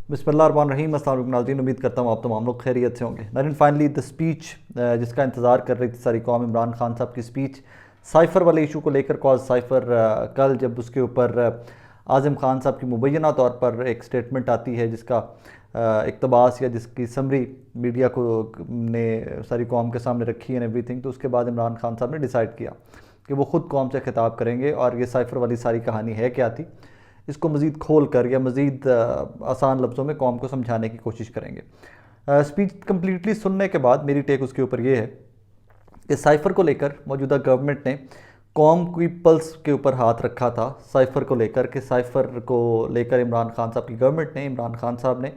बिस्मिल्लाहिर्रहमानिर्रहीम। अस्सलाम वालेकुम नाज़रीन, उम्मीद करता हूँ आप तमाम लोग खैरियत से होंगे। नाज़रीन, फाइनली द स्पीच जिसका इंतज़ार कर रही थी सारी कौम, इमरान खान साहब की स्पीच साइफ़र वाले इशू को लेकर। कॉज साइफ़र कल जब उसके ऊपर आज़म खान साहब की मुबैना तौर पर एक स्टेटमेंट आती है जिसका इक़्तिबास या जिसकी समरी मीडिया को ने सारी कौम के सामने रखी है एवरीथिंग, तो उसके बाद इमरान खान साहब ने डिसाइड किया कि वो ख़ुद कौम से खिताब करेंगे और ये साइफ़र वाली सारी कहानी है क्या थी, इसको मज़ीद खोल कर या मज़ीद आसान लफ्ज़ों में कौम को समझाने की कोशिश करेंगे। स्पीच कम्प्लीटली सुनने के बाद मेरी टेक उसके ऊपर ये है कि साइफ़र को लेकर मौजूदा गवर्नमेंट ने कौम की पल्स के ऊपर हाथ रखा था। साइफ़र को लेकर कि साइफ़र को लेकर इमरान खान साहब की गवर्नमेंट ने, इमरान खान साहब ने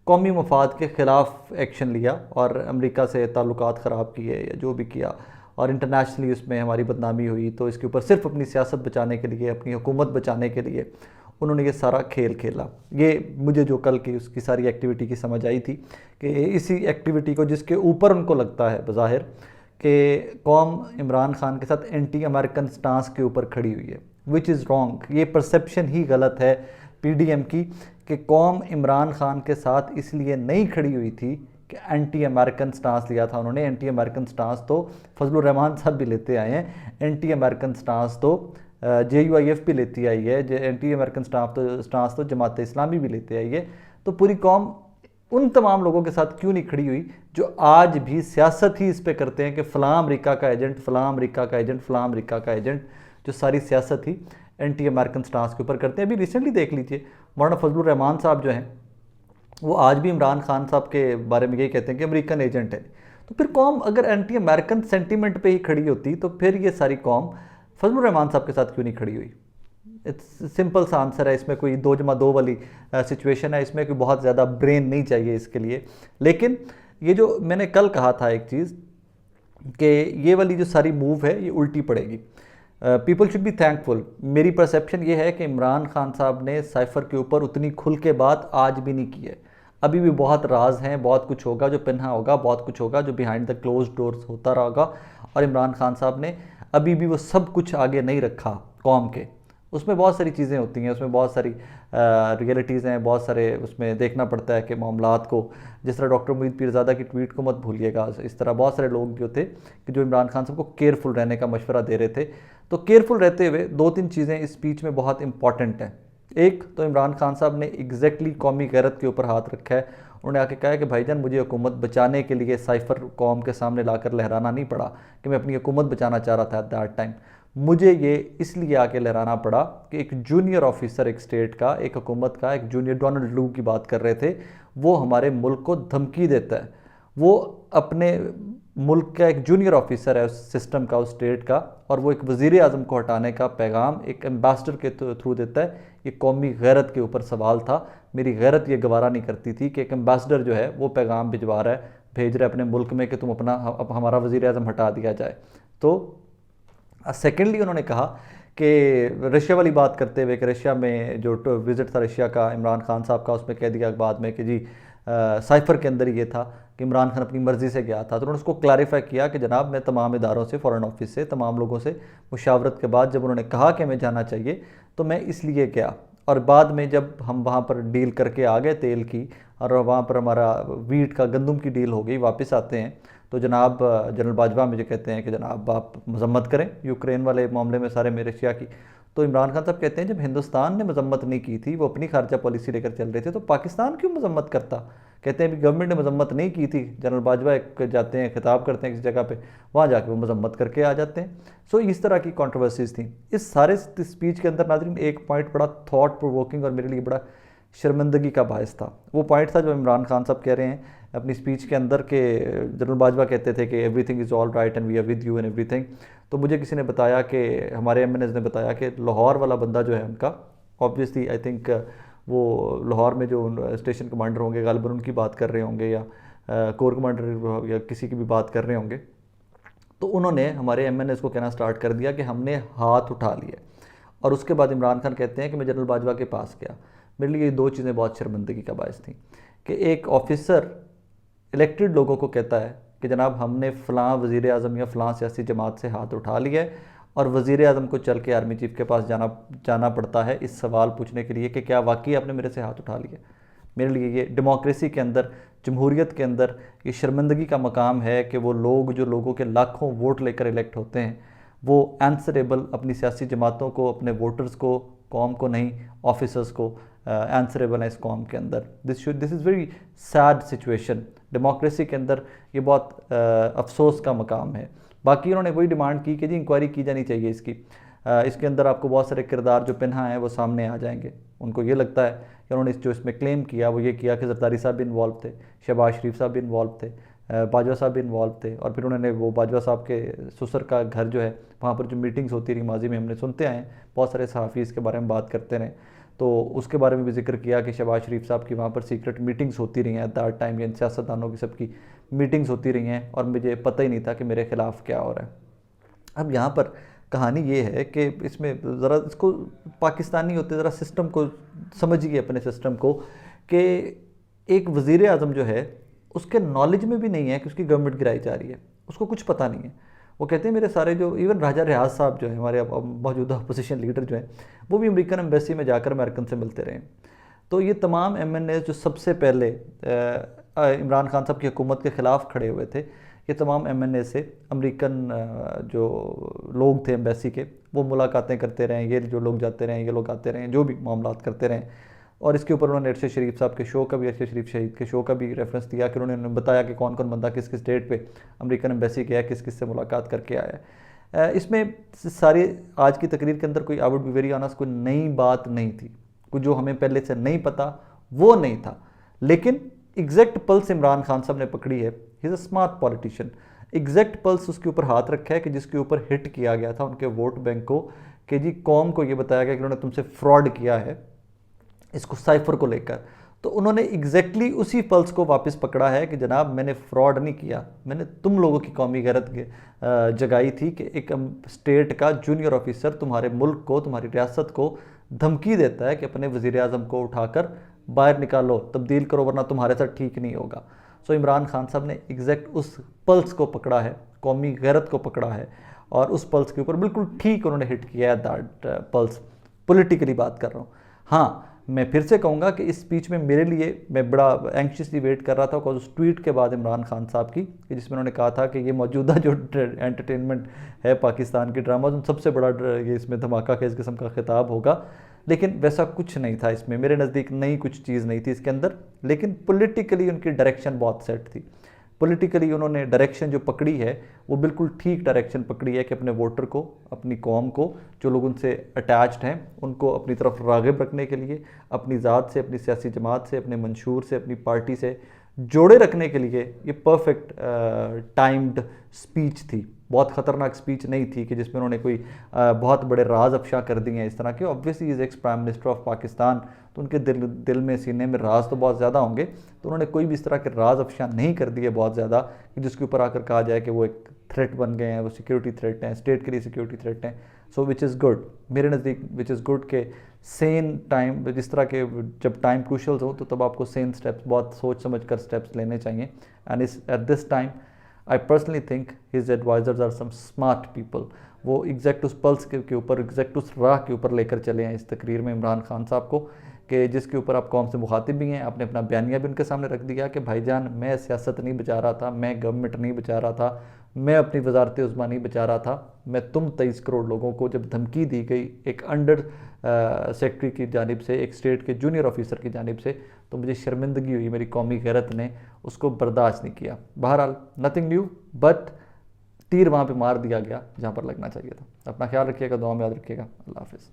कौमी मफाद के ख़िलाफ़ एक्शन लिया और अमेरिका से ताल्लुकात ख़राब किए या जो भी किया, और इंटरनेशनली उसमें हमारी बदनामी हुई। तो इसके ऊपर सिर्फ अपनी सियासत बचाने के लिए, अपनी हुकूमत बचाने के लिए उन्होंने ये सारा खेल खेला। ये मुझे जो कल की उसकी सारी एक्टिविटी की समझ आई थी कि इसी एक्टिविटी को जिसके ऊपर उनको लगता है बज़ाहिर कि कौम इमरान खान के साथ एंटी अमेरिकन स्टांस के ऊपर खड़ी हुई है, विच इज़ रॉन्ग। ये परसेप्शन ही गलत है पीडीएम की कि कौम इमरान खान के साथ इसलिए नहीं खड़ी हुई थी कि एंटी अमेरिकन स्टांस लिया था उन्होंने। एंटी अमेरिकन स्टांस तो फजलुर रहमान साहब भी लेते आए हैं, एंटी अमेरिकन स्टांस तो JUIF भी लेती आई है, एंटी अमेरिकन स्टांस तो जमात इस्लामी भी लेते आई है। तो पूरी कौम उन तमाम लोगों के साथ क्यों नहीं खड़ी हुई जो आज भी सियासत ही इस पे करते हैं कि फ़लाँ अमेरिका का एजेंट, फ़लाँ अमेरिका का एजेंट, फ़लाँ अमेरिका का एजेंट, जो सारी सियासत ही एंटी अमेरिकन स्टांस के ऊपर करते हैं। अभी रिसेंटली देख लीजिए, मौलाना फजलुर रहमान साहब जो हैं वो आज भी इमरान खान साहब के बारे में यही कहते हैं कि अमेरिकन एजेंट है। तो फिर कौम अगर एंटी अमेरिकन सेंटीमेंट पे ही खड़ी होती तो फिर ये सारी कौम फजलुर रहमान साहब के साथ क्यों नहीं खड़ी हुई? इट्स सिंपल सा आंसर है, इसमें कोई 2+2 वाली सिचुएशन है, इसमें कोई बहुत ज़्यादा ब्रेन नहीं चाहिए इसके लिए। लेकिन ये जो मैंने कल कहा था एक चीज़ कि ये वाली जो सारी मूव है ये उल्टी पड़ेगी। People should be thankful. मेरी परसेप्शन ये है कि इमरान खान साहब ने साइफ़र के ऊपर उतनी खुल के बात आज भी नहीं की है। अभी भी बहुत राज हैं, बहुत कुछ होगा जो पिन्हा होगा, बहुत कुछ होगा जो बिहाइंड द क्लोज डोर्स होता रहेगा, और इमरान खान साहब ने अभी भी वो सब कुछ आगे नहीं रखा कौम के। उसमें बहुत सारी चीज़ें होती हैं, उसमें बहुत सारी रियलिटीज़ हैं, बहुत सारे उसमें देखना पड़ता है कि मामलात को, जिस तरह डॉक्टर मुईद पीरज़ादा की ट्वीट को मत भूलिएगा, इस तरह बहुत सारे लोग जो थे कि जो इमरान खान साहब को केयरफुल रहने का मशवरा दे रहे थे। तो केयरफुल रहते हुए 2-3 चीज़ें इस स्पीच में बहुत इंपॉर्टेंट हैं। एक तो इमरान खान साहब ने एग्जैक्टली कौमी गैरत के ऊपर हाथ रखा है। उन्होंने आके कहा है कि भाईजान, मुझे हुकूमत बचाने के लिए साइफ़र कौम के सामने लाकर लहराना नहीं पड़ा कि मैं अपनी हुकूमत बचाना चाह रहा था एट दैट टाइम। मुझे ये इसलिए आके लहराना पड़ा कि एक जूनियर ऑफिसर, एक स्टेट का, एक हुकूमत का, एक जूनियर, डोनाल्ड लू की बात कर रहे थे, वो हमारे मुल्क को धमकी देता है। वो अपने मुल्क का एक जूनियर ऑफिसर है उस सिस्टम का, उस स्टेट का, और वो एक वज़ीर आज़म को हटाने का पैगाम एक एम्बेसडर के थ्रू देता है। ये कौमी गैरत के ऊपर सवाल था। मेरी गैरत ये गवारा नहीं करती थी कि एक एम्बेसडर जो है वो पैगाम भिजवा रहा है, भेज रहा है अपने मुल्क में कि तुम अपना हमारा वज़ीर आज़म हटा दिया जाए। तो सेकेंडली उन्होंने कहा कि रशिया वाली बात करते हुए कि रशिया में जो विज़िट था रशिया का इमरान खान साहब का, उसमें कह दिया बाद में कि जी साइफ़र के अंदर ये था कि इमरान खान अपनी मर्ज़ी से गया था। तो उन्होंने उसको क्लैरिफाई किया कि जनाब, मैं तमाम इदारों से, फ़ॉरेन ऑफिस से, तमाम लोगों से मुशावरत के बाद जब उन्होंने कहा कि हमें जाना चाहिए तो मैं इसलिए गया। और बाद में जब हम वहाँ पर डील करके आ गए तेल की, और वहाँ पर हमारा वीट का, गंदम की डील हो गई, वापस आते हैं तो जनाब जनरल बाजवा मुझे कहते हैं कि जनाब आप मजम्मत करें यूक्रेन वाले मामले में सारे में रशिया की। तो इमरान खान साहब कहते हैं जब हिंदुस्तान ने मजम्मत नहीं की थी, वो अपनी खारजा पॉलिसी लेकर चल रहे थे, तो पाकिस्तान क्यों मजम्मत करता? कहते हैं अभी गवर्नमेंट ने मजम्मत नहीं की थी, जनरल बाजवा एक जाते हैं, खिताब करते हैं किसी जगह पे, वहाँ जाके वो मजम्मत करके आ जाते हैं। सो इस तरह की कंट्रोवर्सीज थी इस सारे स्पीच के अंदर। नाज़रीन, एक पॉइंट बड़ा थॉट प्रोवोकिंग और मेरे लिए बड़ा शर्मिंदगी का बायस था। वो पॉइंट था जो इमरान खान साहब कह रहे हैं अपनी स्पीच के अंदर के, जनरल बाजवा कहते थे कि everything is all right and we are with you and everything. तो मुझे किसी ने बताया कि हमारे MNAs ने बताया कि लाहौर वाला बंदा जो है उनका, ऑब्वियसली आई थिंक वो लाहौर में जो स्टेशन कमांडर होंगे गालिबन उनकी बात कर रहे होंगे, या कोर कमांडर या किसी की भी बात कर रहे होंगे। तो उन्होंने हमारे MNAs को कहना स्टार्ट कर दिया कि हमने हाथ उठा लिया। और उसके बाद इमरान खान कहते हैं कि मैं जनरल बाजवा के पास गया। मेरे लिए ये 2 चीज़ें बहुत शर्मिंदगी का बायस थी कि एक ऑफिसर इलेक्टेड लोगों को कहता है कि जनाब हमने फ़लाँ वज़ीर आज़म या फ़लाँ सियासी जमात से हाथ उठा लिया है, और वज़ीर आज़म को चल के आर्मी चीफ के पास जाना पड़ता है इस सवाल पूछने के लिए कि क्या वाकई आपने मेरे से हाथ उठा लिया। मेरे लिए ये डेमोक्रेसी के अंदर, जमहूरियत के अंदर ये शर्मिंदगी का मकाम है कि वो लोग जो लोगों के लाखों वोट लेकर इलेक्ट होते हैं वो आंसरेबल अपनी सियासी जमातों को, अपने वोटर्स को, कौम को नहीं, ऑफिसर्स को आंसरेबल है इस कौम के अंदर। This is very sad situation. Democracy के अंदर ये बहुत अफसोस का मकाम है। बाकी उन्होंने वही डिमांड की कि जी इंक्वायरी की जानी चाहिए इसकी। इसके अंदर आपको बहुत सारे किरदार जो पिन्हा हैं वो सामने आ जाएंगे। उनको ये लगता है कि उन्होंने जो इसमें क्लेम किया वो ये किया कि जरदारी साहब भी इन्वॉल्व थे, शहबाज शरीफ साहब भी इन्वॉल्व थे, बाजवा साहब भी इन्वॉल्व थे, और फिर उन्होंने वो बाजवा साहब के ससुर का घर जो है वहाँ पर जो मीटिंग्स होती रही माजी में हमने सुनते आए हैं, बहुत सारे सहाफ़ी इसके बारे में बात करते रहे, तो उसके बारे में भी जिक्र किया कि शहबाज शरीफ साहब की वहाँ पर सीक्रेट मीटिंग्स होती रही हैं एट दैट टाइम, इन सियासतदानों की सबकी मीटिंग्स होती रही हैं और मुझे पता ही नहीं था कि मेरे ख़िलाफ़ क्या हो रहा है। अब यहाँ पर कहानी ये है कि इसमें ज़रा इसको पाकिस्तानी होते ज़रा सिस्टम को समझिए, अपने सिस्टम को, कि एक वज़ीर आज़म जो है उसके नॉलेज में भी नहीं है कि उसकी गवर्नमेंट गिराई जा रही है, उसको कुछ पता नहीं है। वो कहते हैं मेरे सारे जो इवन राजा रियाज साहब जो है हमारे मौजूदा अपोजिशन लीडर जो हैं वो भी अमेरिकन एम्बेसी में जाकर अमेरिकन से मिलते रहे। तो ये तमाम MNA जो सबसे पहले इमरान खान साहब की हुकूमत के ख़िलाफ़ खड़े हुए थे, ये तमाम MNA से अमेरिकन जो लोग थे एम्बेसी के वो मुलाकातें करते रहे, ये जो लोग जाते रहे, ये लोग आते रहे, जो भी मामलात करते रहे। और इसके ऊपर उन्होंने अरशद शरीफ साहब के शो का भी, अरशद शरीफ शहीद के शो का भी रेफरेंस दिया कि उन्होंने बताया कि कौन कौन बंदा किस किस डेट पे अमेरिकन एम्बेसी गया, किस किस से मुलाकात करके आया है। इसमें सारी आज की तकरीर के अंदर कोई I would be very honest कोई नई बात नहीं थी, कुछ जो हमें पहले से नहीं पता वो नहीं था, लेकिन एग्जैक्ट पल्स इमरान खान साहब ने पकड़ी है। He is a smart politician. Exact pulse उसके ऊपर हाथ रखा है कि जिसके ऊपर हिट किया गया था उनके वोट बैंक को, कि जी कौम को ये बताया गया कि उन्होंने तुमसे फ्रॉड किया है इसको साइफर को लेकर। तो उन्होंने एग्जैक्टली उसी पल्स को वापस पकड़ा है कि जनाब मैंने फ्रॉड नहीं किया, मैंने तुम लोगों की कौमी गैरत जगाई थी कि एक स्टेट का जूनियर ऑफिसर तुम्हारे मुल्क को, तुम्हारी रियासत को धमकी देता है कि अपने वज़ीर आज़म को उठाकर बाहर निकालो, तब्दील करो, वरना तुम्हारे साथ ठीक नहीं होगा। सो इमरान खान साहब ने एग्जैक्ट उस पल्स को पकड़ा है, कौमी गैरत को पकड़ा है, और उस पल्स के ऊपर बिल्कुल ठीक उन्होंने हिट किया है दैट पल्स। पॉलिटिकली बात कर रहा हूँ। हाँ, मैं फिर से कहूँगा कि इस स्पीच में मेरे लिए मैं बड़ा एंक्शियसली वेट कर रहा था बिकॉज उस ट्वीट के बाद इमरान खान साहब की, कि जिसमें उन्होंने कहा था कि ये मौजूदा जो एंटरटेनमेंट है पाकिस्तान की ड्रामा, उन सबसे बड़ा ये इसमें धमाका के इस किस्म का खिताब होगा, लेकिन वैसा कुछ नहीं था इसमें। मेरे नज़दीक नई कुछ चीज़ नहीं थी इसके अंदर, लेकिन पॉलिटिकली उनकी डायरेक्शन बहुत सेट थी। पॉलिटिकली उन्होंने डायरेक्शन जो पकड़ी है वो बिल्कुल ठीक डायरेक्शन पकड़ी है कि अपने वोटर को, अपनी कौम को, जो लोग उनसे अटैच्ड हैं, उनको अपनी तरफ राग़िब रखने के लिए, अपनी ज़ात से, अपनी सियासी जमात से, अपने मंशूर से, अपनी पार्टी से जोड़े रखने के लिए ये परफेक्ट टाइम्ड स्पीच थी। बहुत ख़तरनाक स्पीच नहीं थी कि जिसमें उन्होंने कोई बहुत बड़े राज अफशा कर दिए हैं इस तरह के। Obviously is ex prime minister of Pakistan, तो उनके दिल में, सीने में राज तो बहुत ज़्यादा होंगे, तो उन्होंने कोई भी इस तरह के राज अफशा नहीं कर दिए बहुत ज़्यादा कि जिसके ऊपर आकर कहा जाए कि वो एक थ्रेट बन गए हैं, वो सिक्योरिटी थ्रेट हैं, स्टेट के लिए सिक्योरिटी थ्रेट हैं। सो विच इज़ गुड, मेरे नज़दीक विच इज़ गुड के सेन टाइम, जिस तरह के जब टाइम क्रूशल हो तो तब आपको सेन स्टेप्स, बहुत सोच समझ कर स्टेप्स लेने चाहिए। And at this time I personally think his advisers are some smart people. वो एग्जैक्ट उस पल्स के ऊपर, एग्जैक्ट उस राह के ऊपर लेकर चले हैं इस तकरीर में इमरान खान साहब को, कि जिसके ऊपर आप कौम से मुखातिब भी हैं। आपने अपना बयानिया भी उनके सामने रख दिया कि भाईजान मैं सियासत नहीं बचा रहा था, मैं गवर्नमेंट नहीं बचा रहा था, मैं अपनी वजारत उज़्मा नहीं बचा रहा था, मैं तुम 23 करोड़ लोगों को जब धमकी दी गई एक अंडर सेक्रेटरी की जानिब से, एक स्टेट के जूनियर ऑफिसर की जानिब से, तो मुझे शर्मिंदगी हुई, मेरी कौमी गैरत ने उसको बर्दाश्त नहीं किया। बहरहाल नथिंग न्यू, बट तीर वहाँ पे मार दिया गया जहाँ पर लगना चाहिए था। अपना ख्याल रखिएगा, दुआ में याद रखिएगा। अल्लाह हाफिज़।